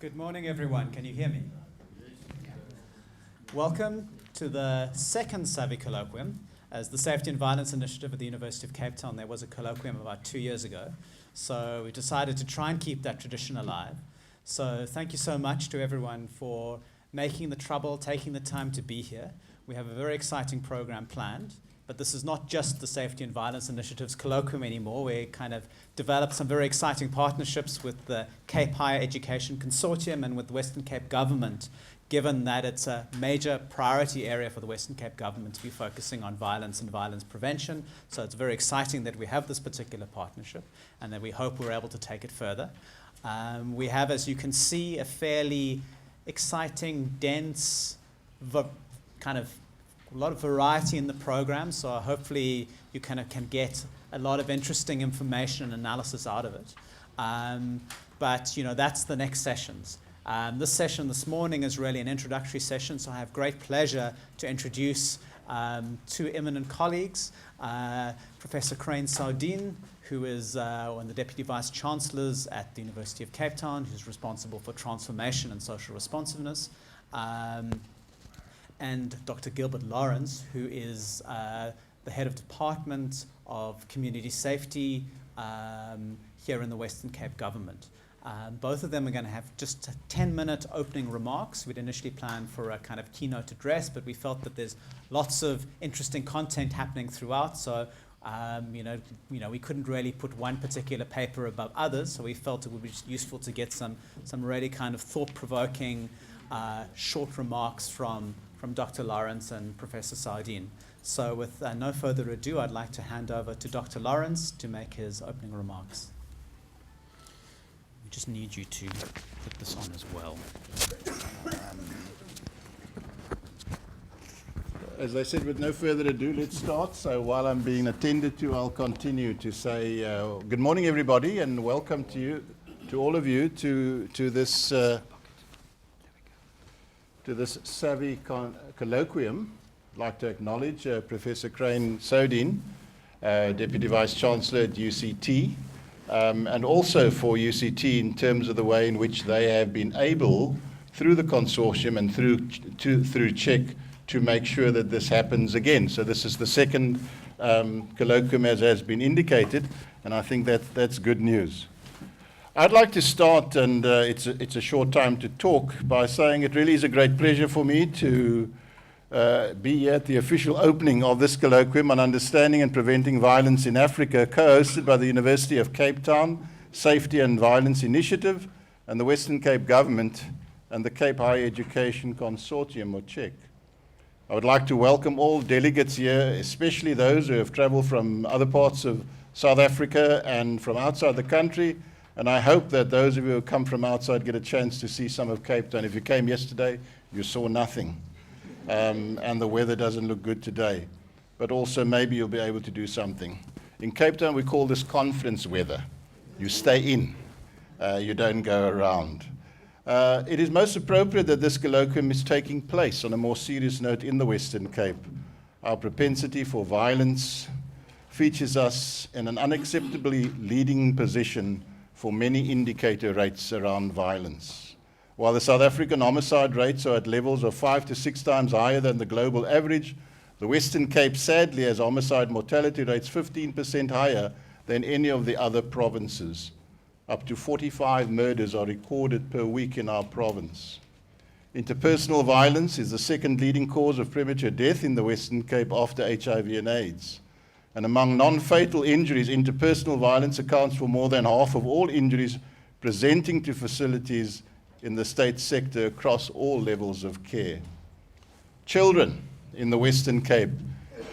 Good morning, everyone. Can you hear me? Welcome to the second SaVI Colloquium. As the Safety and Violence Initiative at the University of Cape Town, there was a colloquium about 2 years ago. So we decided to try and keep that tradition alive. So thank you so much to everyone for making the trouble, taking the time to be here. We have a very exciting program planned. But this is not just the Safety and Violence Initiative's colloquium anymore. We kind of developed some very exciting partnerships with the Cape Higher Education Consortium and with the Western Cape government, given that it's a major priority area for the Western Cape government to be focusing on violence and violence prevention. So it's very exciting that we have this particular partnership and that we hope we're able to take it further. We have, as you can see, a fairly exciting, dense, a lot of variety in the program, so hopefully you kind of can get a lot of interesting information and analysis out of it. But that's the next sessions. This session this morning is really an introductory session, so I have great pleasure to introduce two eminent colleagues, Professor Crain Soudien, who is one of the Deputy Vice-Chancellors at the University of Cape Town, who's responsible for transformation and social responsiveness. And Dr. Gilbert Lawrence, who is the head of Department of Community Safety here in the Western Cape government. Both of them are going to have just 10-minute opening remarks. We'd initially planned for a kind of keynote address, but we felt that there's lots of interesting content happening throughout, so we couldn't really put one particular paper above others, so we felt it would be useful to get some really kind of thought-provoking short remarks from Dr. Lawrence and Professor Soudien. So with no further ado, I'd like to hand over to Dr. Lawrence to make his opening remarks. We just need you to put this on as well. As I said, with no further ado, let's start. So while I'm being attended to, I'll continue to say good morning, everybody, and welcome to all of you, to this SaVI colloquium. I'd like to acknowledge Professor Crain Soudien, Deputy Vice-Chancellor at UCT, and also for UCT in terms of the way in which they have been able, through the consortium and through CHEC, to make sure that this happens again. So this is the second colloquium, as has been indicated, and I think that's good news. I'd like to start, and it's a short time to talk, by saying it really is a great pleasure for me to be here at the official opening of this colloquium on understanding and preventing violence in Africa, co-hosted by the University of Cape Town, Safety and Violence Initiative, and the Western Cape Government, and the Cape Higher Education Consortium, or CHEC. I would like to welcome all delegates here, especially those who have traveled from other parts of South Africa and from outside the country. And I hope that those of you who come from outside get a chance to see some of Cape Town. If you came yesterday, you saw nothing. And the weather doesn't look good today. But also maybe you'll be able to do something. In Cape Town, we call this conference weather. You stay in. You don't go around. It is most appropriate that this colloquium is taking place on a more serious note in the Western Cape. Our propensity for violence features us in an unacceptably leading position for many indicator rates around violence. While the South African homicide rates are at levels of 5 to 6 times higher than the global average, the Western Cape sadly has homicide mortality rates 15% higher than any of the other provinces. Up to 45 murders are recorded per week in our province. Interpersonal violence is the second leading cause of premature death in the Western Cape after HIV and AIDS. And among non-fatal injuries, interpersonal violence accounts for more than half of all injuries presenting to facilities in the state sector across all levels of care. Children in the Western Cape,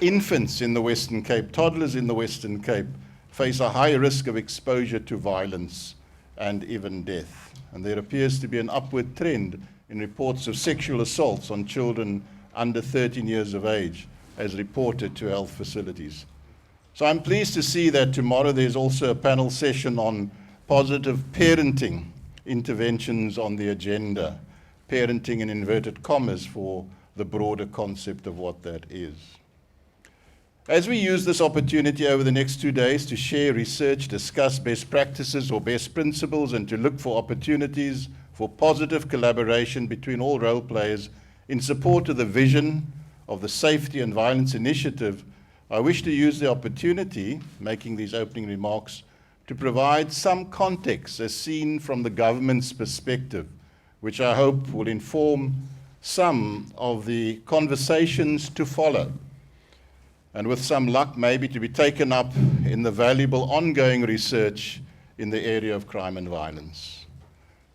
infants in the Western Cape, toddlers in the Western Cape face a high risk of exposure to violence and even death. And there appears to be an upward trend in reports of sexual assaults on children under 13 years of age, as reported to health facilities. So I'm pleased to see that tomorrow there's also a panel session on positive parenting interventions on the agenda. Parenting in inverted commas for the broader concept of what that is. As we use this opportunity over the next 2 days to share research, discuss best practices or best principles, and to look for opportunities for positive collaboration between all role players in support of the vision of the Safety and Violence Initiative, I wish to use the opportunity, making these opening remarks, to provide some context as seen from the government's perspective, which I hope will inform some of the conversations to follow, and with some luck maybe to be taken up in the valuable ongoing research in the area of crime and violence.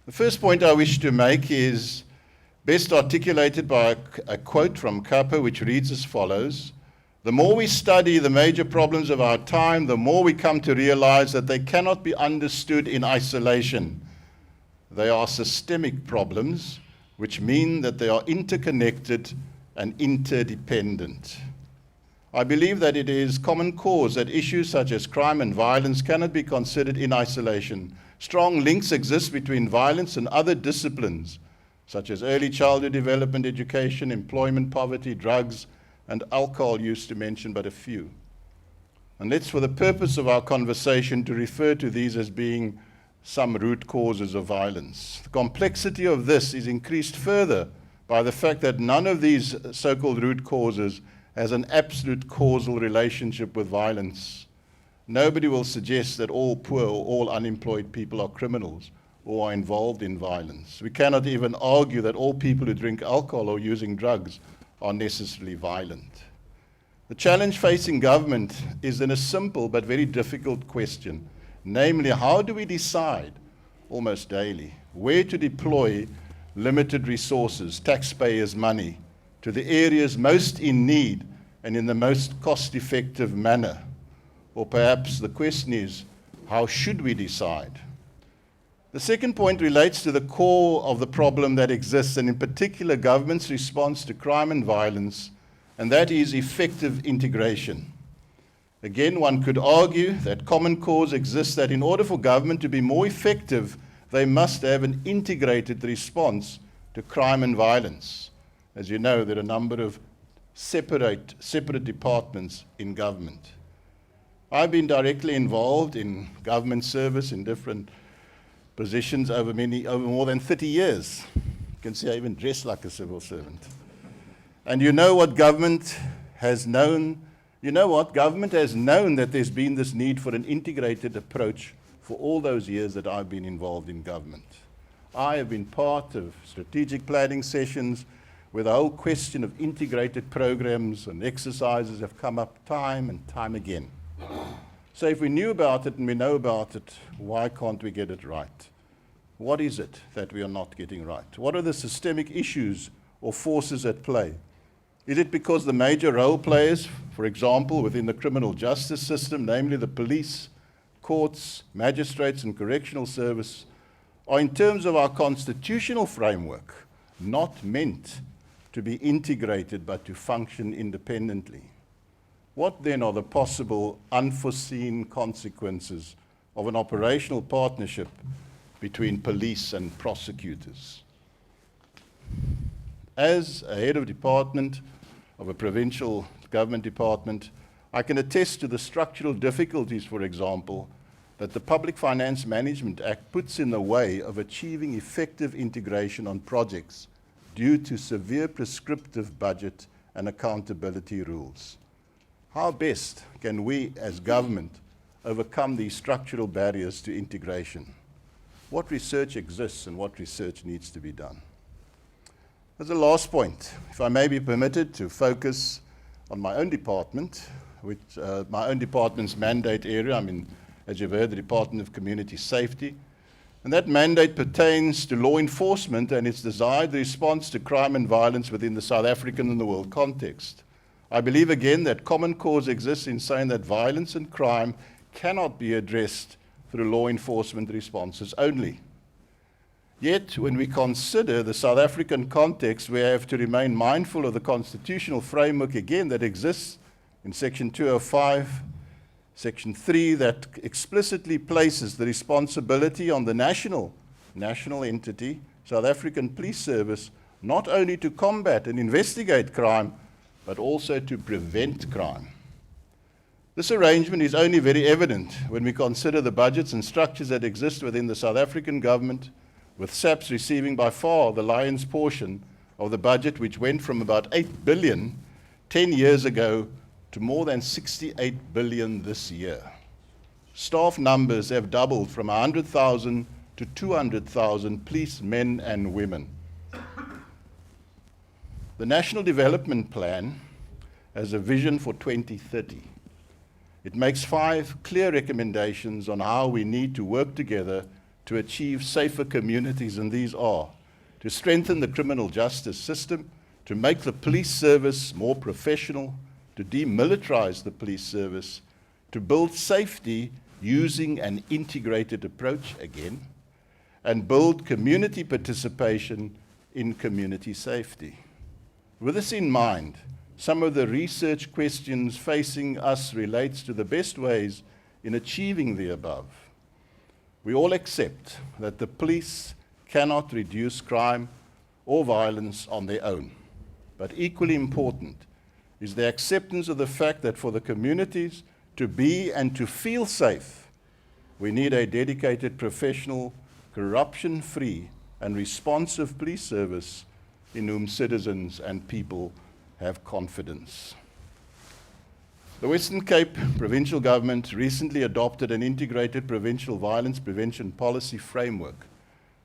The first point I wish to make is best articulated by a quote from Kappa, which reads as follows: "The more we study the major problems of our time, the more we come to realize that they cannot be understood in isolation. They are systemic problems, which mean that they are interconnected and interdependent." I believe that it is common cause that issues such as crime and violence cannot be considered in isolation. Strong links exist between violence and other disciplines, such as early childhood development, education, employment, poverty, drugs, and alcohol use, to mention but a few. And let's, for the purpose of our conversation, to refer to these as being some root causes of violence. The complexity of this is increased further by the fact that none of these so-called root causes has an absolute causal relationship with violence. Nobody will suggest that all poor or all unemployed people are criminals or are involved in violence. We cannot even argue that all people who drink alcohol or using drugs are necessarily violent. The challenge facing government is then a simple but very difficult question, namely, how do we decide, almost daily, where to deploy limited resources, taxpayers' money, to the areas most in need and in the most cost-effective manner? Or perhaps the question is, how should we decide? The second point relates to the core of the problem that exists, and in particular government's response to crime and violence, and that is effective integration. Again, one could argue that common cause exists, that in order for government to be more effective, they must have an integrated response to crime and violence. As you know, there are a number of separate departments in government. I've been directly involved in government service in different positions over more than 30 years. You can see I even dress like a civil servant. And you know what government has known? You know what? Government has known that there's been this need for an integrated approach for all those years that I've been involved in government. I have been part of strategic planning sessions where the whole question of integrated programs and exercises have come up time and time again. So if we knew about it and we know about it, why can't we get it right? What is it that we are not getting right? What are the systemic issues or forces at play? Is it because the major role players, for example, within the criminal justice system, namely the police, courts, magistrates, and correctional service, are in terms of our constitutional framework not meant to be integrated but to function independently? What then are the possible unforeseen consequences of an operational partnership between police and prosecutors? As a head of department of a provincial government department, I can attest to the structural difficulties, for example, that the Public Finance Management Act puts in the way of achieving effective integration on projects due to severe prescriptive budget and accountability rules. How best can we as government overcome these structural barriers to integration? What research exists and what research needs to be done? As a last point, if I may be permitted to focus on my own department, which my own department's mandate area. I'm in, as you've heard, the Department of Community Safety. And that mandate pertains to law enforcement and its desired response to crime and violence within the South African and the world context. I believe again that common cause exists in saying that violence and crime cannot be addressed through law enforcement responses only. Yet, when we consider the South African context, we have to remain mindful of the constitutional framework again that exists in Section 205, Section 3, that explicitly places the responsibility on the national entity, South African Police Service, not only to combat and investigate crime, but also to prevent crime. This arrangement is only very evident when we consider the budgets and structures that exist within the South African government, with SAPS receiving by far the lion's portion of the budget, which went from about 8 billion 10 years ago to more than 68 billion this year. Staff numbers have doubled from 100,000 to 200,000 policemen and women. The National Development Plan has a vision for 2030. It makes 5 clear recommendations on how we need to work together to achieve safer communities, and these are: to strengthen the criminal justice system, to make the police service more professional, to demilitarize the police service, to build safety using an integrated approach again, and build community participation in community safety. With this in mind, some of the research questions facing us relates to the best ways in achieving the above. We all accept that the police cannot reduce crime or violence on their own. But equally important is the acceptance of the fact that for the communities to be and to feel safe, we need a dedicated, professional, corruption-free and responsive police service in whom citizens and people have confidence. The Western Cape Provincial Government recently adopted an integrated provincial violence prevention policy framework,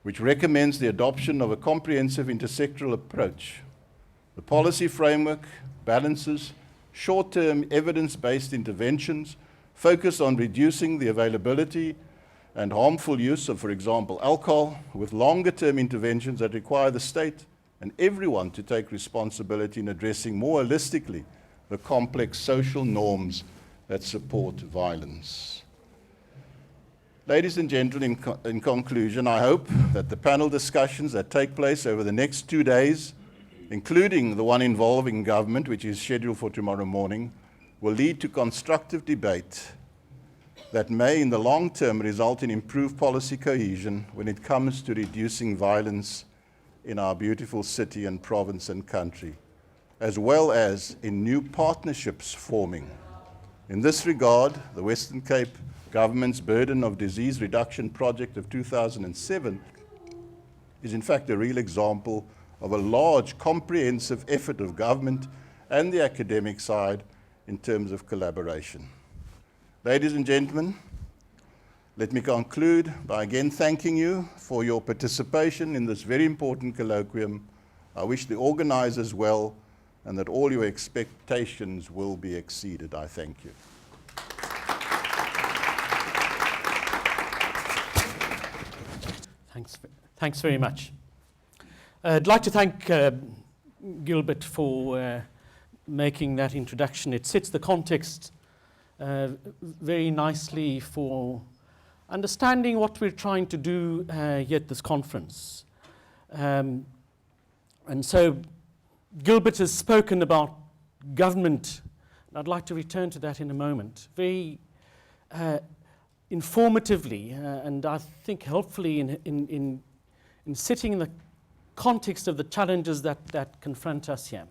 which recommends the adoption of a comprehensive intersectoral approach. The policy framework balances short-term evidence-based interventions focused on reducing the availability and harmful use of, for example, alcohol, with longer-term interventions that require the state and everyone to take responsibility in addressing more holistically the complex social norms that support violence. Ladies and gentlemen, in conclusion, I hope that the panel discussions that take place over the next 2 days, including the one involving government, which is scheduled for tomorrow morning, will lead to constructive debate that may, in the long term, result in improved policy cohesion when it comes to reducing violence in our beautiful city and province and country, as well as in new partnerships forming. In this regard, the Western Cape Government's Burden of Disease Reduction Project of 2007 is in fact a real example of a large, comprehensive effort of government and the academic side in terms of collaboration. Ladies and gentlemen, let me conclude by again thanking you for your participation in this very important colloquium. I wish the organizers well and that all your expectations will be exceeded. I thank you. Thanks very much. I'd like to thank Gilbert for making that introduction. It sets the context very nicely for understanding what we're trying to do here at this conference. And so Gilbert has spoken about government, and I'd like to return to that in a moment, very informatively and I think helpfully in setting in the context of the challenges that confront us here.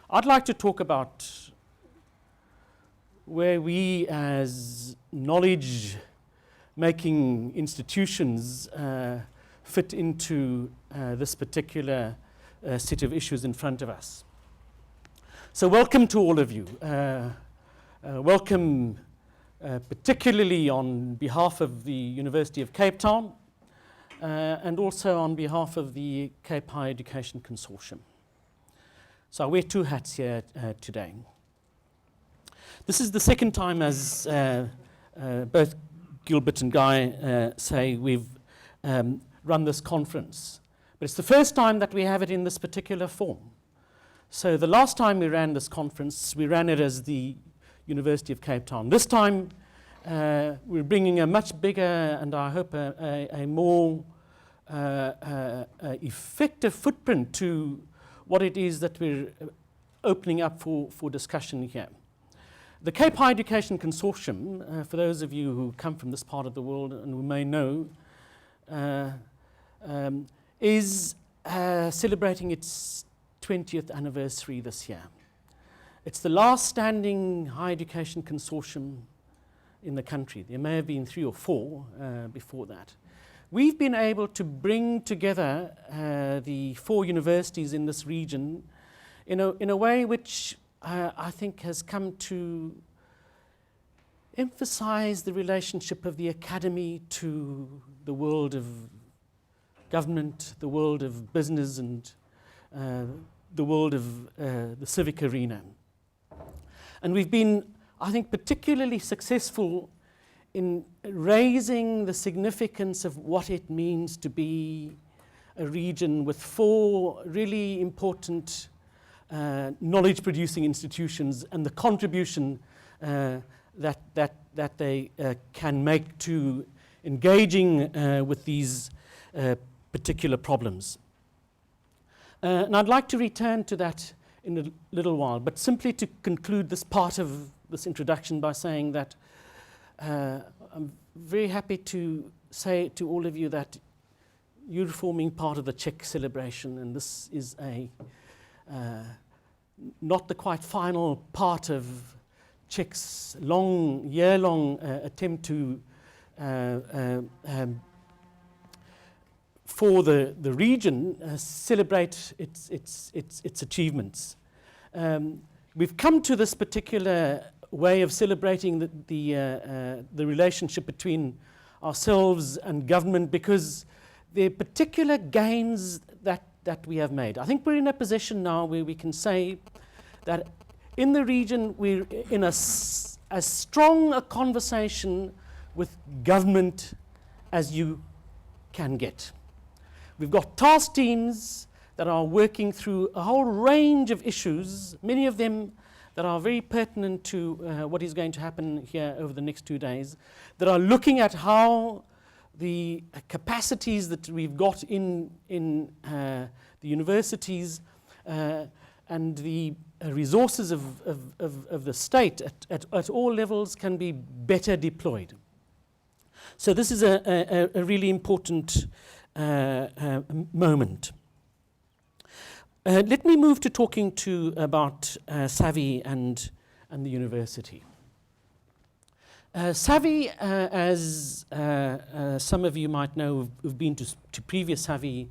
I'd like to talk about where we as knowledge-making institutions fit into this particular set of issues in front of us. So welcome to all of you. Welcome particularly on behalf of the University of Cape Town and also on behalf of the Cape Higher Education Consortium. So I wear 2 hats here today. This is the second time, as both Gilbert and Guy say, we've run this conference. But it's the first time that we have it in this particular form. So the last time we ran this conference, we ran it as the University of Cape Town. This time, we're bringing a much bigger and I hope a more effective footprint to what it is that we're opening up for discussion here. The Cape Higher Education Consortium, for those of you who come from this part of the world and who may know, is celebrating its 20th anniversary this year. It's the last standing higher education consortium in the country. There may have been 3 or 4 before that. we've been able to bring together the 4 universities in this region in a way which I think has come to emphasize the relationship of the academy to the world of government, the world of business, and the world of the civic arena. And we've been, I think, particularly successful in raising the significance of what it means to be a region with 4 really important knowledge-producing institutions and the contribution that they can make to engaging with these particular problems. And I'd like to return to that in a little while, but simply to conclude this part of this introduction by saying that I'm very happy to say to all of you that you're forming part of the Czech celebration, and this is not the quite final part of Czech's year-long attempt to for the region celebrate its achievements. We've come to this particular way of celebrating the relationship between ourselves and government because there are particular gains that we have made. I think we're in a position now where we can say that in the region we're in as strong a conversation with government as you can get. We've got task teams that are working through a whole range of issues, many of them that are very pertinent to what is going to happen here over the next 2 days, that are looking at how the capacities that we've got in the universities and the resources of the state at all levels can be better deployed. So this is a really important moment. Let me move to talking about SaVI and the university. SaVI, as some of you might know who've been to previous SaVI